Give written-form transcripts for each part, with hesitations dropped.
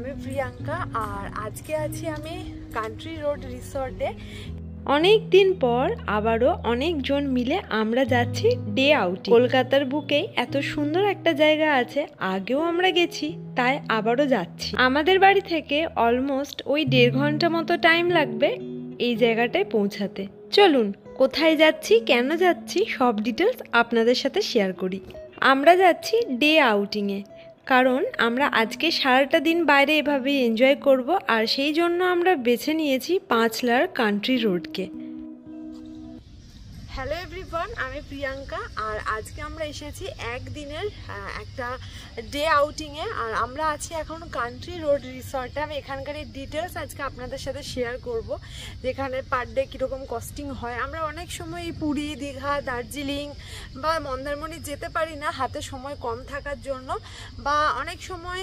আমি প্রিয়াঙ্কা আর আজকে আছি আমি কান্ট্রি রোড রিসর্টে। অনেক দিন পর আবারও অনেকজন মিলে আমরা যাচ্ছি ডে আউট। কলকাতার বুকে এত সুন্দর একটা জায়গা আছে, আগেও আমরা গেছি, তাই আবারও যাচ্ছি। আমাদের বাড়ি থেকে অলমোস্ট ওই 1.5 ঘন্টা মতো টাইম লাগবে এই জায়গাটায় পৌঁছাতে। চলুন কোথায় যাচ্ছি, কেন যাচ্ছি, সব ডিটেলস আপনাদের সাথে শেয়ার করি। আমরা যাচ্ছি ডে আউটিংয়ে, কারণ আমরা আজকে সারাটা দিন বাইরে এভাবেই এনজয় করব, আর সেই জন্য আমরা বেছে নিয়েছি পাঁচলার কান্ট্রি রোডকে। হ্যালো এভরিওয়ান, আমি প্রিয়াঙ্কা আর আজকে আমরা এসেছি একদিনের একটা ডে আউটিংয়ে। আর আমরা আছি এখন কান্ট্রি রোড রিসর্টে। আমি এখানকার এই ডিটেলস আজকে আপনাদের সাথে শেয়ার করব, যেখানে পার ডে কীরকম কস্টিং হয়। আমরা অনেক সময় পুরী, দীঘা, দার্জিলিং বা মন্দারমণি যেতে পারি না হাতে সময় কম থাকার জন্য, বা অনেক সময়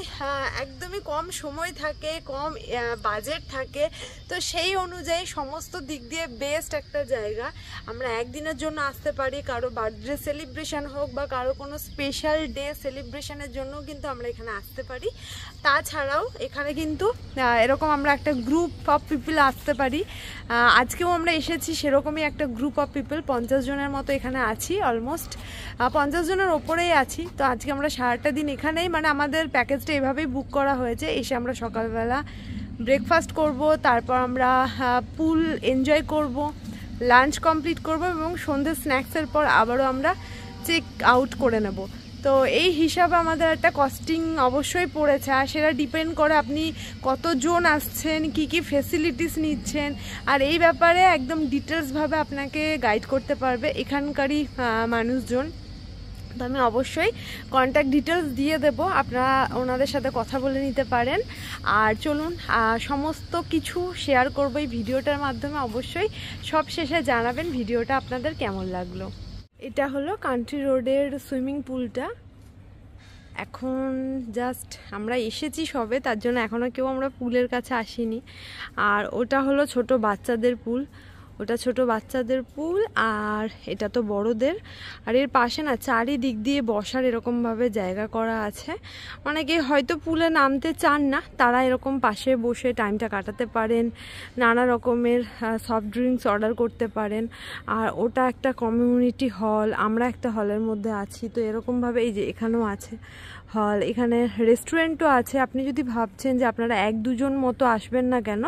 একদমই কম সময় থাকে, কম বাজেট থাকে। তো সেই অনুযায়ী সমস্ত দিক দিয়ে বেস্ট একটা জায়গা। আমরা একদিনের জন্য আসতে পারি, কারো বার্থডে সেলিব্রেশন হোক বা কারো কোনো স্পেশাল ডে সেলিব্রেশনের জন্য কিন্তু আমরা এখানে আসতে পারি। তাছাড়াও এখানে কিন্তু এরকম আমরা একটা গ্রুপ অফ পিপল আসতে পারি। আজকেও আমরা এসেছি সেরকমই একটা গ্রুপ অফ পিপল, 50 জনের মতো এখানে আছি, অলমোস্ট 50 জনের ওপরেই আছি। তো আজকে আমরা সারাটা দিন এখানেই, মানে আমাদের প্যাকেজটা এভাবেই বুক করা হয়েছে। এসে আমরা সকালবেলা ব্রেকফাস্ট করব, তারপর আমরা পুল এনজয় করব, লাঞ্চ কমপ্লিট করব এবং সন্ধ্যে স্ন্যাক্সের পর আবারও আমরা চেক আউট করে নেব। তো এই হিসাবে আমাদের একটা কস্টিং অবশ্যই পড়েছে, আর সেটা ডিপেন্ড করে আপনি কতজন আসছেন, কি কি ফেসিলিটিস নিচ্ছেন, আর এই ব্যাপারে একদম ডিটেলসভাবে আপনাকে গাইড করতে পারবে এখানকারই মানুষজন। তো আমি অবশ্যই কন্ট্যাক্ট ডিটেলস দিয়ে দেবো, আপনারা ওনাদের সাথে কথা বলে নিতে পারেন। আর চলুন সমস্ত কিছু শেয়ার করবো এই ভিডিওটার মাধ্যমে। অবশ্যই সব শেষে জানাবেন ভিডিওটা আপনাদের কেমন লাগলো। এটা হলো কান্ট্রি রোডের সুইমিং পুলটা। এখন জাস্ট আমরা এসেছি সবে, তার জন্য এখনও কেউ আমরা পুলের কাছে আসিনি। আর ওটা হলো ছোট বাচ্চাদের পুল, ওটা ছোট বাচ্চাদের পুল, আর এটা তো বড়দের। আর এর পাশে না চারিদিক দিয়ে বসার এরকমভাবে জায়গা করা আছে। অনেকে হয়তো পুলে নামতে চান না, তারা এরকম পাশে বসে টাইমটা কাটাতে পারেন, নানা রকমের সফট ড্রিঙ্কস অর্ডার করতে পারেন। আর ওটা একটা কমিউনিটি হল, আমরা একটা হলের মধ্যে আছি। তো এরকমভাবে এই যে এখানেও আছে হল, এখানে রেস্টুরেন্টও আছে। আপনি যদি ভাবছেন যে আপনারা 1-2 জন মতো আসবেন না কেন,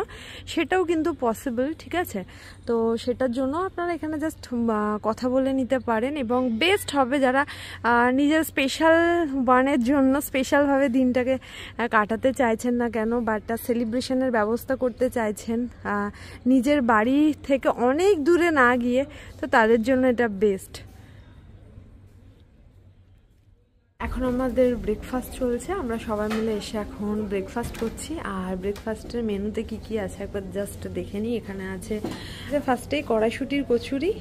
সেটাও কিন্তু পসিবল, ঠিক আছে। তো সেটার জন্য আপনারা এখানে জাস্ট কথা বলে নিতে পারেন, এবং বেস্ট হবে যারা নিজের স্পেশাল ওয়ানের জন্য স্পেশালভাবে দিনটাকে কাটাতে চাইছেন না কেন, বা একটা সেলিব্রেশনের ব্যবস্থা করতে চাইছেন নিজের বাড়ি থেকে অনেক দূরে না গিয়ে, তো তাদের জন্য এটা বেস্ট। এখন আমাদের ব্রেকফাস্ট চলছে, আমরা সবাই মিলে এসে এখন ব্রেকফাস্ট করছি। আর ব্রেকফাস্টের মেনুতে কি কি আছে একবার জাস্ট দেখে নিই। এখানে আছে ফার্স্টেই কড়াইশুঁটির কচুরি,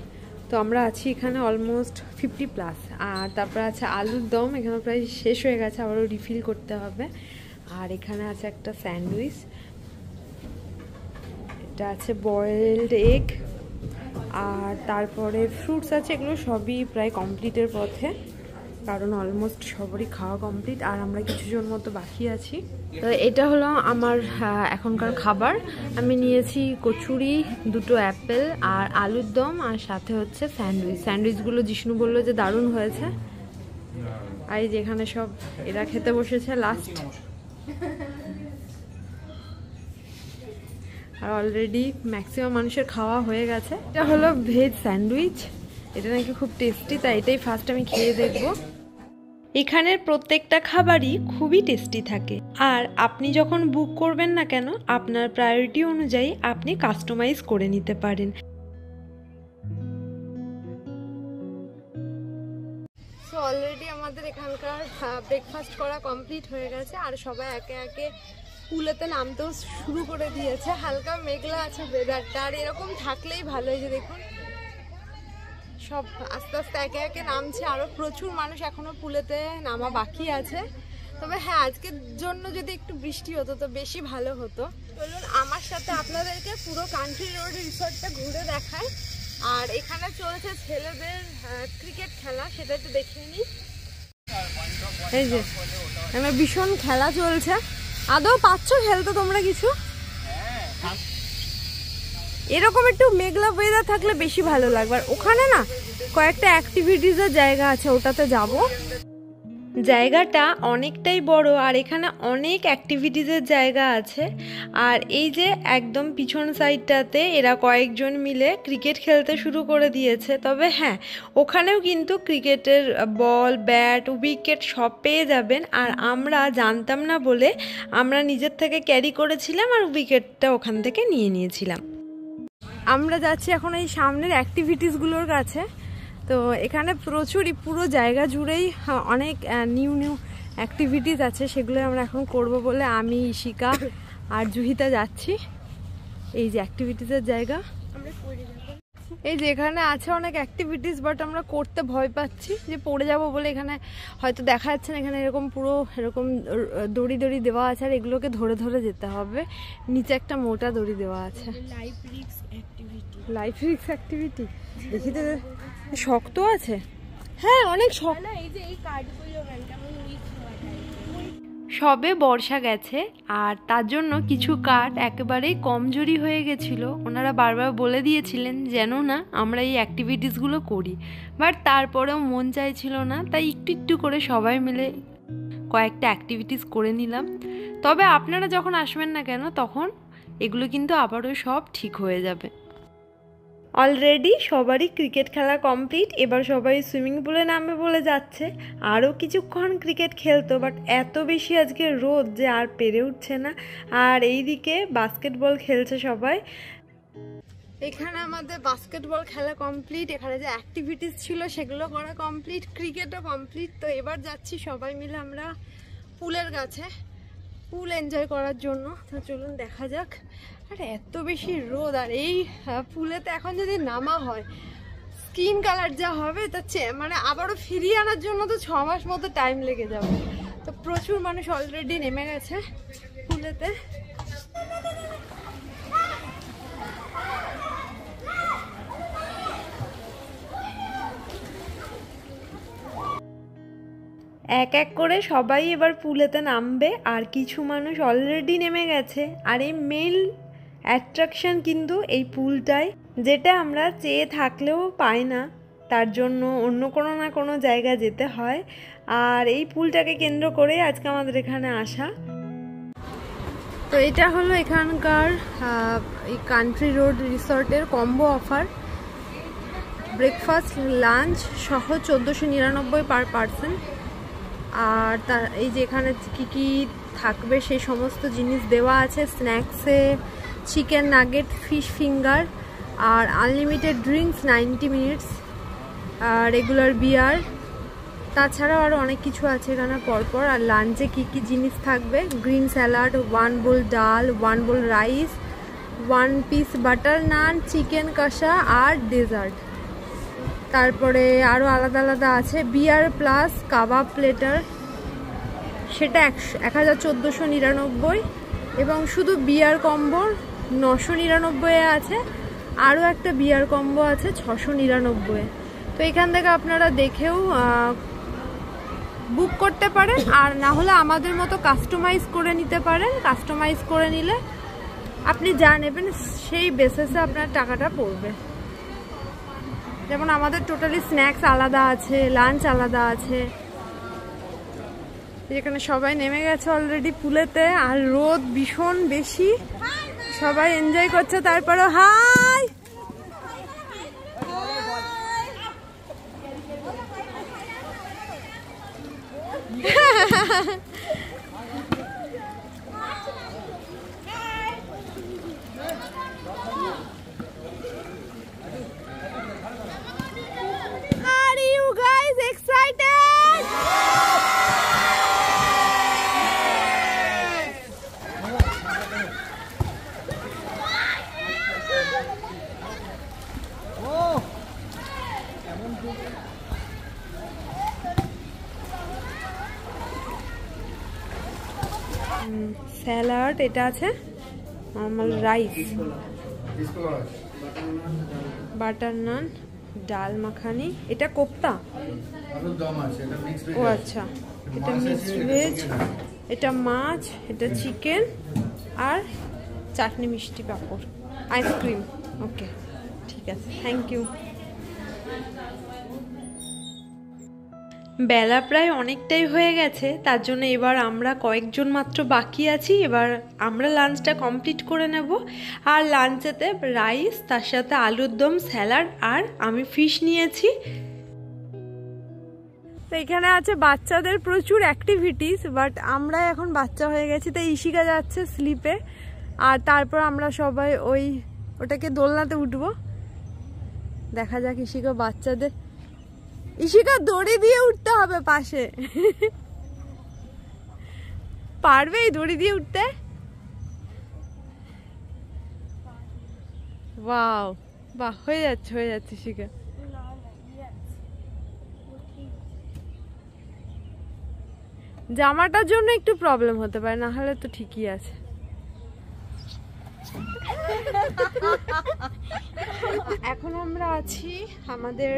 তো আমরা আছি এখানে অলমোস্ট 50+। আর তারপরে আছে আলুর দম, এখানে প্রায় শেষ হয়ে গেছে, আবারও রিফিল করতে হবে। আর এখানে আছে একটা স্যান্ডউইচ, এটা আছে বয়েলড এগ, আর তারপরে ফ্রুটস আছে। এগুলো সবই প্রায় কমপ্লিটের পথে, কারণ অলমোস্ট সবারই খাওয়া কমপ্লিট, আর আমরা কিছুজন মতো বাকি আছি। তো এটা হলো আমার এখনকার খাবার। আমি নিয়েছি কচুরি, 2টো অ্যাপেল, আর আলুর দম, আর সাথে হচ্ছে স্যান্ডউইচ। স্যান্ডউইচগুলো জিষ্ণু বললো যে দারুণ হয়েছে। আর যেখানে সব এরা খেতে বসেছে লাস্ট, আর অলরেডি ম্যাক্সিমাম মানুষের খাওয়া হয়ে গেছে। এটা হলো ভেজ স্যান্ডউইচ, এটা নাকি খুব টেস্টি, তাই এটাই ফার্স্ট আমি খেয়ে দেখবো। এখানের প্রত্যেকটা খাবারই খুবই টেস্টি থাকে, আর আপনি যখন বুক করবেন না কেন, আপনার প্রায়োরিটি অনুযায়ী আপনি কাস্টমাইজ করে নিতে পারেন। সো অলরেডি আমাদের এখানকার ব্রেকফাস্ট করা কমপ্লিট হয়ে গেছে, আর সবাই একে একে পুলেতে নামতেও শুরু করে দিয়েছে। হালকা মেঘলা আছে ওয়েদারটা, আর এরকম থাকলেই ভালো। এই যে দেখুন সব আস্তে আস্তে একে একে নামছে, আরও প্রচুর মানুষ এখনও পুলেতে নামা বাকি আছে। তবে হ্যাঁ, আজকের জন্য যদি একটু বৃষ্টি হতো তো বেশি ভালো হতো। চলুন আমার সাথে আপনাদেরকে পুরো কান্ট্রি রোড রিসর্টটা ঘুরে দেখায়। আর এখানে চলছে ছেলেদের ক্রিকেট খেলা, সেটা একটু দেখিয়ে নিই। এই যে এখানে ভীষণ খেলা চলছে, আদৌ পাচ্ছ খেলতে তোমরা কিছু? এরকম একটু মেঘলা ওয়েদার থাকলে বেশি ভালো লাগবে। আর ওখানে না কয়েকটা অ্যাক্টিভিটিসের জায়গা আছে, ওটাতে যাব। জায়গাটা অনেকটাই বড় আর এখানে অনেক অ্যাক্টিভিটিসের জায়গা আছে। আর এই যে একদম পিছন সাইডটাতে এরা কয়েকজন মিলে ক্রিকেট খেলতে শুরু করে দিয়েছে। তবে হ্যাঁ, ওখানেও কিন্তু ক্রিকেটের বল, ব্যাট, উইকেট সব পেয়ে যাবেন। আর আমরা জানতাম না বলে আমরা নিজের থেকে ক্যারি করেছিলাম আর উইকেটটা ওখান থেকে নিয়ে নিয়েছিলাম। আমরা যাচ্ছি এখন এই সামনের অ্যাক্টিভিটিসগুলোর কাছে। তো এখানে প্রচুরই পুরো জায়গা জুড়েই অনেক নিউ নিউ অ্যাক্টিভিটিস আছে, সেগুলো আমরা এখন করব বলে আমি, ইশিকা আর জুহিতা যাচ্ছি। এই যে অ্যাক্টিভিটিসের জায়গা, এই যে এখানে আছে অনেক অ্যাক্টিভিটিস, বাট আমরা করতে ভয় পাচ্ছি যে পড়ে যাব বলে। এখানে হয়তো দেখা যাচ্ছে না, এখানে এরকম পুরো এরকম দড়ি দড়ি দেওয়া আছে আর এগুলোকে ধরে ধরে যেতে হবে। নিচে একটা মোটা দড়ি দেওয়া আছে। লাইফ রিস্ক অ্যাক্টিভিটি দেখি তো, শক্ত আছে। হ্যাঁ অনেক শক্ত। সবে বর্ষা গেছে আর তার জন্য কিছু কাঠ একেবারেই কমজোরি হয়ে গেছিল। ওনারা বারবার বলে দিয়েছিলেন যেন না আমরা এই অ্যাক্টিভিটিসগুলো করি, বাট তারপরেও মন চাইছিল না, তাই একটু একটু করে সবাই মিলে কয়েকটা অ্যাক্টিভিটিস করে নিলাম। তবে আপনারা যখন আসবেন না কেন তখন এগুলো কিন্তু আবারও সব ঠিক হয়ে যাবে। অলরেডি সবারই ক্রিকেট খেলা কমপ্লিট, এবার সবাই সুইমিং পুলে নামবে বলে যাচ্ছে। আরও কিছুক্ষণ ক্রিকেট খেলতো, বাট এত বেশি আজকে রোদ যে আর পেরে উঠছে না। আর এইদিকে বাস্কেটবল খেলছে সবাই। এখানে আমাদের বাস্কেটবল খেলা কমপ্লিট, এখানে যে অ্যাক্টিভিটিস ছিল সেগুলো করা কমপ্লিট, ক্রিকেটও কমপ্লিট। তো এবার যাচ্ছি সবাই মিলে আমরা পুলের কাছে, পুল এনজয় করার জন্য। তো চলুন দেখা যাক। আর এত বেশি রোদ, আর এই পুলেতে এখন যদি নামা হয় স্কিন কালার যা হবে তা মানে আবারও ফিরিয়ে আনার জন্য তো 6 মাস মতো টাইম লেগে যাবে। তো প্রচুর মানুষ অলরেডি নেমে গেছে পুলেতে। এক এক করে সবাই এবার পুলেতে নামবে, আর কিছু মানুষ অলরেডি নেমে গেছে। আর এই মেইন অ্যাট্রাকশন কিন্তু এই পুলটাই, যেটা আমরা চেয়ে থাকলেও পাই না, তার জন্য অন্য কোনো না কোনো জায়গা যেতে হয়। আর এই পুলটাকে কেন্দ্র করে আজকে আমাদের এখানে আসা। তো এটা হলো এখানকার এই কান্ট্রি রোড রিসর্টের কম্বো অফার। ব্রেকফাস্ট, লাঞ্চ সহ 1499 পার পারসন। আর তার এই যে এখানে কী কী থাকবে সেই সমস্ত জিনিস দেওয়া আছে। স্ন্যাক্সে চিকেন নাগেট, ফিশ ফিঙ্গার, আর আনলিমিটেড ড্রিঙ্কস 90 মিনিটস, আর রেগুলার বিয়ার। তাছাড়াও আরও অনেক কিছু আছে এখানে পরপর। আর লাঞ্চে কী কী জিনিস থাকবে: গ্রিন স্যালাড, 1 বোল ডাল, 1 বোল রাইস, 1 পিস বাটার নান, চিকেন কষা আর ডেজার্ট। তারপরে আরও আলাদা আলাদা আছে। বিয়ার প্লাস কাবাব প্লেটার, সেটা 1499, এবং শুধু বিয়ার কম্বো 999 আছে। আরও একটা বিয়ার কম্বো আছে 699। তো এখান থেকে আপনারা দেখেও বুক করতে পারেন, আর না হলে আমাদের মতো কাস্টমাইজ করে নিতে পারেন। কাস্টমাইজ করে নিলে আপনি যা নেবেন সেই বেসিসে আপনার টাকাটা পড়বে। যেমন আমাদের টোটালি স্ন্যাক্স আলাদা আছে, লাঞ্চ আলাদা আছে। যেখানে সবাই নেমে গেছে অলরেডি পুলেতে, আর রোদ ভীষণ বেশি, সবাই এনজয় করছে। তারপরে hi Are you guys excited? Salad, এটা আছে নর্মাল রাইস, বাটার নান, ডাল মাখানি, এটা কোপ্তা। ও আচ্ছা, এটা মিক্সড ভেজ, এটা মাছ, এটা চিকেন আর চাটনি, মিষ্টি, পাঁপড়, আইসক্রিম। ওকে, ঠিক আছে, থ্যাংক ইউ। বেলা প্রায় অনেকটাই হয়ে গেছে, তার জন্য এবার আমরা কয়েকজন মাত্র বাকি আছি। এবার আমরা লাঞ্চটা কমপ্লিট করে নেব। আর লাঞ্চেতে রাইস, তার সাথে আলুর দম, স্যালাড, আর আমি ফিশ নিয়েছি। তো এখানে আছে বাচ্চাদের প্রচুর অ্যাক্টিভিটিস, বাট আমরা এখন বাচ্চা হয়ে গেছি, তাই ইশিকা যাচ্ছে স্লিপে। আর তারপর আমরা সবাই ওটাকে দোলনাতে উঠবো। দেখা যাক ইশিকা বাচ্চাদের, ইশিকা দড়ি দিয়ে উঠতে হবে পাশে। পারবে এই দড়ি দিয়ে উঠতে? ওয়াও, বাহ, হয়ে যাচ্ছে ইশিকা। জামাটার জন্য একটু প্রবলেম হতে পারে, না হলে তো ঠিকই আছে। এখন আমরা আছি আমাদের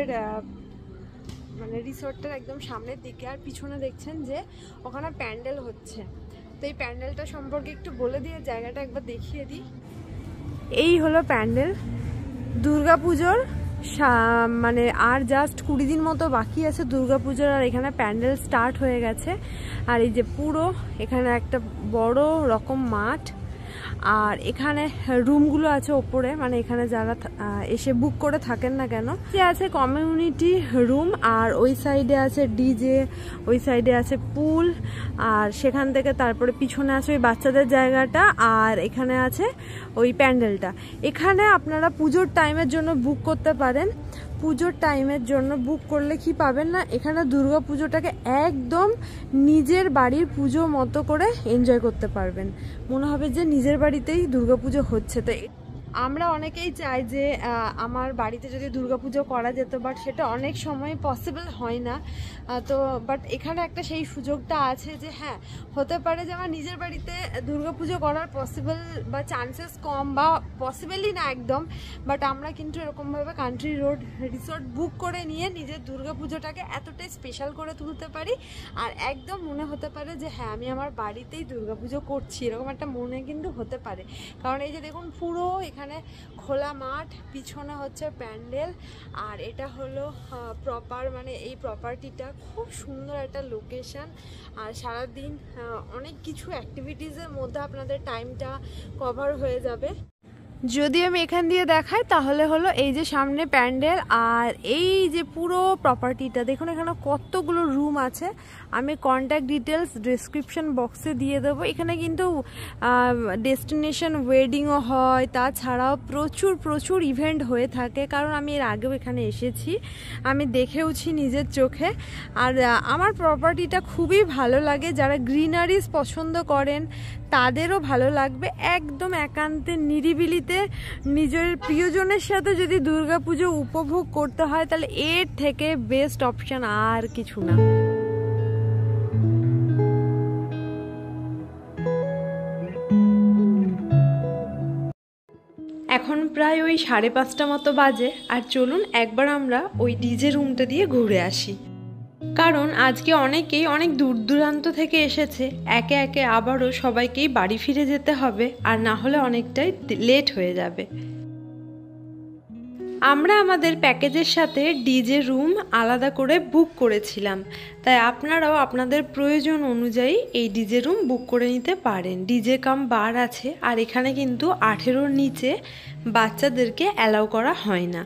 মানে রিসোর্টটার একদম সামনের দিকে, আর পিছনে দেখছেন যে ওখানে প্যান্ডেল হচ্ছে। তো এই প্যান্ডেলটা সম্পর্কে একটু বলে দিয়ে জায়গাটা একবার দেখিয়ে দিই। এই হলো প্যান্ডেল। দুর্গাপুজোর মানে আর জাস্ট 20 দিন মতো বাকি আছে দুর্গাপুজোর, আর এখানে প্যান্ডেল স্টার্ট হয়ে গেছে। আর এই যে পুরো এখানে একটা বড় রকম মাঠ, আর এখানে রুমগুলো আছে ওপরে, মানে এখানে যারা এসে বুক করে থাকেন না কেন, যে আছে কমিউনিটি রুম, আর ওই সাইডে আছে ডিজে, ওই সাইডে আছে পুল, আর সেখান থেকে তারপরে পিছনে আছে ওই বাচ্চাদের জায়গাটা, আর এখানে আছে ওই প্যান্ডেলটা। এখানে আপনারা পুজোর টাইমের জন্য বুক করতে পারেন। পুজোর টাইমের জন্য বুক করলে কি পাবেন না, এখানে দুর্গা পুজোটাকে একদম নিজের বাড়ির পুজো মতো করে এনজয় করতে পারবেন। মনে হবে যে নিজের বাড়িতেই দুর্গাপুজো হচ্ছে। তো আমরা অনেকেই চাই যে আমার বাড়িতে যদি দুর্গাপুজো করা যেত, বাট সেটা অনেক সময় পসিবল হয় না। তো বাট এখানে একটা সেই সুযোগটা আছে যে হ্যাঁ, হতে পারে যে আমার নিজের বাড়িতে দুর্গাপুজো করার পসিবল বা চান্সেস কম, বা পসিবলই না একদম, বাট আমরা কিন্তু এরকমভাবে কান্ট্রি রোড রিসোর্ট বুক করে নিয়ে নিজের দুর্গাপুজোটাকে এতটাই স্পেশাল করে তুলতে পারি, আর একদম মনে হতে পারে যে হ্যাঁ, আমি আমার বাড়িতেই দুর্গাপুজো করছি, এরকম একটা মনে কিন্তু হতে পারে। কারণ এই যে দেখুন, পুরো এখানে খোলা মাঠ, পিছনে হচ্ছে প্যান্ডেল, আর এটা হলো প্রপার মানে এই প্রপার্টিটা খুব সুন্দর একটা লোকেশন। আর সারাদিন অনেক কিছু অ্যাক্টিভিটিসের মধ্যে আপনাদের টাইমটা কভার হয়ে যাবে। যদি আমি এখান দিয়ে দেখাই তাহলে হলো এই যে সামনে প্যান্ডেল, আর এই যে পুরো প্রপার্টিটা দেখুন, এখানে কতগুলো রুম আছে। আমি কন্ট্যাক্ট ডিটেলস ডেসক্রিপশন বক্সে দিয়ে দেবো। এখানে কিন্তু ডেস্টিনেশন ওয়েডিংও হয়, তাছাড়াও প্রচুর ইভেন্ট হয়ে থাকে। কারণ আমি এর আগেও এখানে এসেছি, আমি দেখেওছি নিজের চোখে। আর আমার প্রপার্টিটা খুবই ভালো লাগে, যারা গ্রিনারিজ পছন্দ করেন তাদেরও ভালো লাগবে। একদম একান্তে নিরিবিলিতে নিজের প্রিয়জনের সাথে যদি দুর্গাপুজো উপভোগ করতে হয়, তাহলে এর থেকে বেস্ট অপশন আর কিছু না। এখন প্রায় ওই 5:30 মতো বাজে, আর চলুন একবার আমরা ওই ডিজে রুমটা দিয়ে ঘুরে আসি। কারণ আজকে অনেকেই অনেক দূর দূরান্ত থেকে এসেছে, একে একে আবারও সবাইকেই বাড়ি ফিরে যেতে হবে, আর না হলে অনেকটাই লেট হয়ে যাবে। আমরা আমাদের প্যাকেজের সাথে ডিজে রুম আলাদা করে বুক করেছিলাম, তাই আপনারাও আপনাদের প্রয়োজন অনুযায়ী এই ডিজে রুম বুক করে নিতে পারেন। ডিজে কাম বার আছে, আর এখানে কিন্তু 18-র নিচে বাচ্চাদেরকে অ্যালাউ করা হয় না।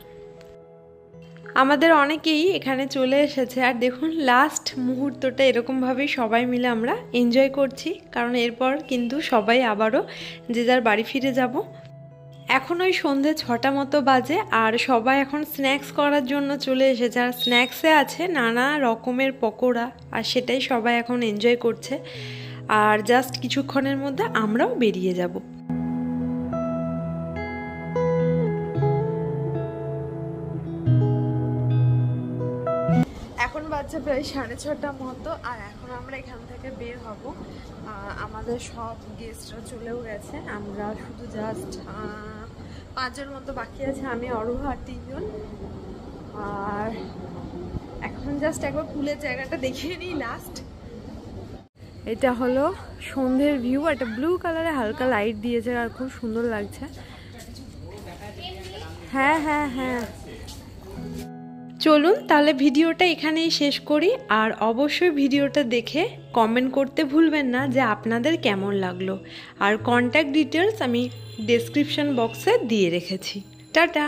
আমাদের অনেকেই এখানে চলে এসেছে, আর দেখুন লাস্ট মুহূর্তটা এরকমভাবেই সবাই মিলে আমরা এনজয় করছি, কারণ এরপর কিন্তু সবাই আবারও যে যার বাড়ি ফিরে যাব। এখন ওই সন্ধে 6টা মতো বাজে, আর সবাই এখন স্ন্যাক্স করার জন্য চলে এসেছে। আর স্ন্যাক্সে আছে নানা রকমের পকোড়া, আর সেটাই সবাই এখন এনজয় করছে। আর জাস্ট কিছুক্ষণের মধ্যে আমরাও বেরিয়ে যাব। এখন বাজছে প্রায় 6:30 মতো, আর এখন আমরা এখান থেকে বের হব। আমাদের সব গেস্টরা চলেও গেছে, আমরা শুধু জাস্ট 5 জন মতো বাকি আছে, আমি অরুহা আর 3 জন। আর এখন জাস্ট একবার পুলের জায়গাটা দেখিয়ে নিই লাস্ট। এটা হলো সন্ধ্যের ভিউ, একটা ব্লু কালারে হালকা লাইট দিয়েছে আর খুব সুন্দর লাগছে। হ্যাঁ হ্যাঁ হ্যাঁ, চলুন তাহলে ভিডিওটা এখানেই শেষ করি। আর অবশ্যই ভিডিওটা দেখে কমেন্ট করতে ভুলবেন না যে আপনাদের কেমন লাগলো। আর কন্ট্যাক্ট ডিটেলস আমি ডেসক্রিপশন বক্সে দিয়ে রেখেছি। টাটা।